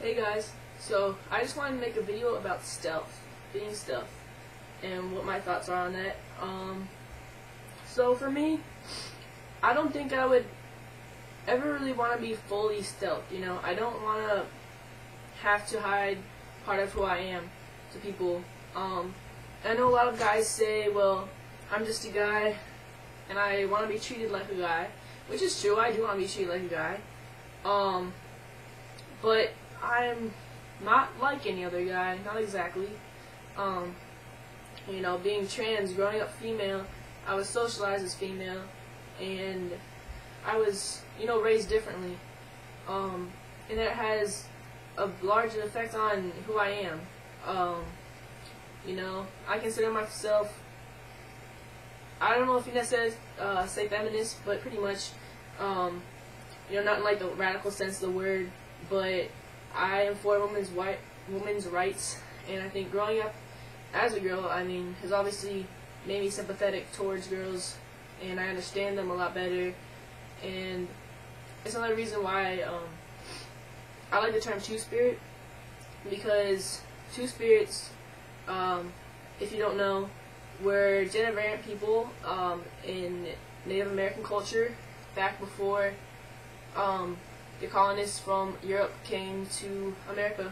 Hey guys, so I just wanted to make a video about stealth, being stealth, and what my thoughts are on that. So for me, I don't think I would ever really want to be fully stealth, you know. I don't want to have to hide part of who I am to people. I know a lot of guys say, well, I'm just a guy, and I want to be treated like a guy, which is true, I do want to be treated like a guy. But I'm not like any other guy, not exactly. You know, being trans, growing up female, I was socialized as female, and I was, you know, raised differently. And it has a large effect on who I am. You know, I consider myself, I don't know if you necessarily say feminist, but pretty much, you know, not in like the radical sense of the word, but I am for women's rights, and I think growing up as a girl, I mean, has obviously made me sympathetic towards girls, and I understand them a lot better, and it's another reason why I like the term two-spirit, because two-spirits, if you don't know, were gender variant people in Native American culture back before the colonists from Europe came to America,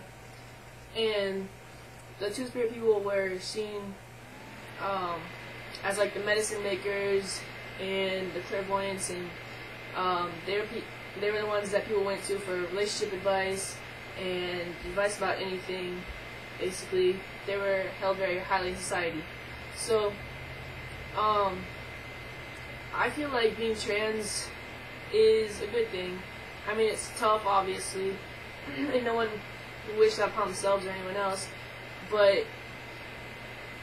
and the two-spirit people were seen as like the medicine makers and the clairvoyants, and they were the ones that people went to for relationship advice and advice about anything. Basically, they were held very highly in society. So, I feel like being trans is a good thing. I mean, it's tough, obviously, and no one wishes that upon themselves or anyone else, but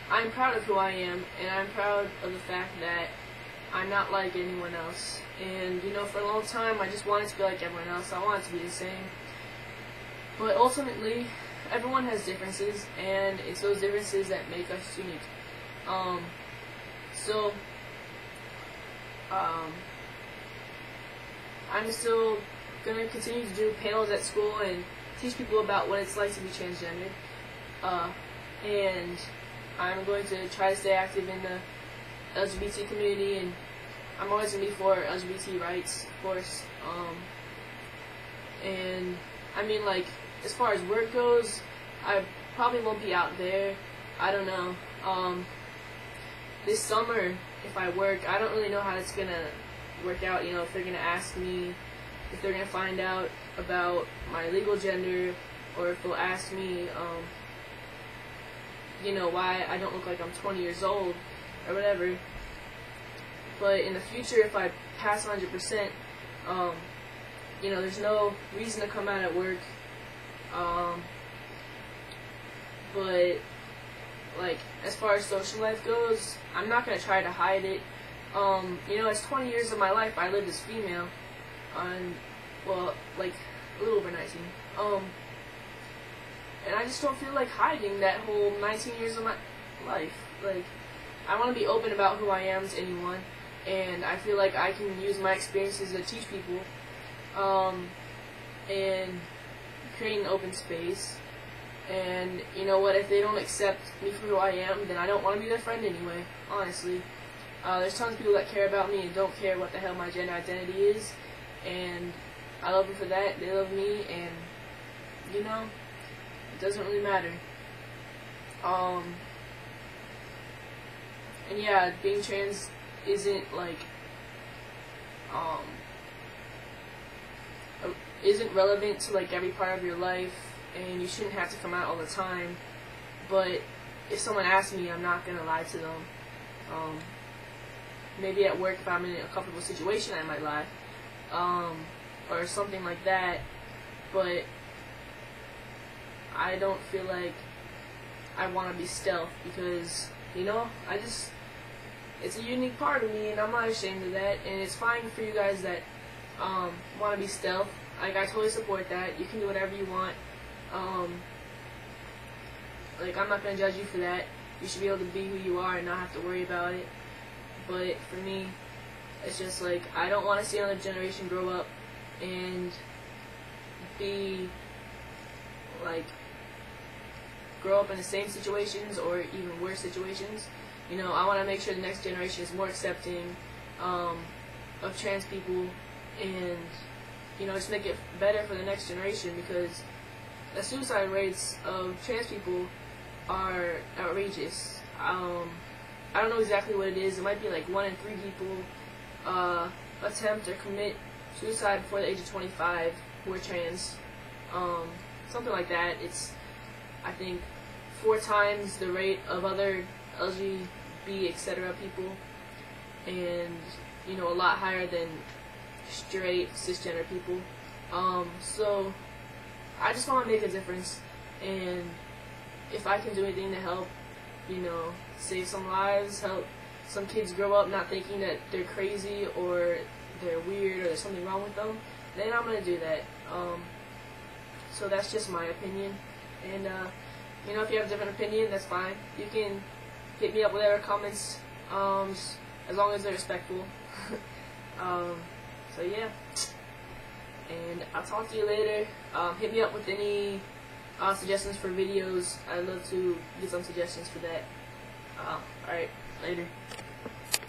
I'm proud of who I am, and I'm proud of the fact that I'm not like anyone else. And, you know, for a long time, I just wanted to be like everyone else. I wanted to be the same. But ultimately, everyone has differences, and it's those differences that make us unique. I'm still going to continue to do panels at school and teach people about what it's like to be transgender. And I'm going to try to stay active in the LGBT community, and I'm always going to be for LGBT rights, of course. And I mean, like, as far as work goes, I probably won't be out there. I don't know. This summer, if I work, I don't really know how it's going to work out, you know, if they're going to ask me, if they're going to find out about my legal gender, or if they'll ask me, you know, why I don't look like I'm 20 years old, or whatever. But in the future, if I pass 100%, you know, there's no reason to come out at work. But, like, as far as social life goes, I'm not going to try to hide it. You know, it's 20 years of my life I lived as female, well, like, a little over 19. And I just don't feel like hiding that whole 19 years of my life. Like, I want to be open about who I am to anyone, and I feel like I can use my experiences to teach people, and create an open space. And you know what, if they don't accept me for who I am, then I don't want to be their friend anyway, honestly. There's tons of people that care about me and don't care what the hell my gender identity is, and I love them for that. They love me, and you know, it doesn't really matter. And yeah, being trans isn't like isn't relevant to like every part of your life, and you shouldn't have to come out all the time. But if someone asks me, I'm not gonna lie to them. Maybe at work, if I'm in a comfortable situation, I might lie, or something like that. But I don't feel like I want to be stealth, because, you know, it's a unique part of me, and I'm not ashamed of that. And it's fine for you guys that want to be stealth. Like, I totally support that. You can do whatever you want. Like, I'm not going to judge you for that. You should be able to be who you are and not have to worry about it. But for me, it's just like, I don't want to see another generation grow up and be like grow up in the same situations or even worse situations. You know, I want to make sure the next generation is more accepting of trans people, and you know, just make it better for the next generation, because the suicide rates of trans people are outrageous. I don't know exactly what it is. It might be like 1 in 3 people attempt or commit suicide before the age of 25 who are trans. Something like that. It's, I think, 4 times the rate of other LGBT, etc. people, and you know, a lot higher than straight cisgender people. So I just want to make a difference, and if I can do anything to help, you know, save some lives, help some kids grow up not thinking that they're crazy or they're weird or there's something wrong with them, then I'm gonna do that. So that's just my opinion, and you know, if you have a different opinion, that's fine. You can hit me up with whatever comments, as long as they're respectful. So yeah, and I'll talk to you later. Hit me up with any suggestions for videos. I'd love to get some suggestions for that. Alright, later.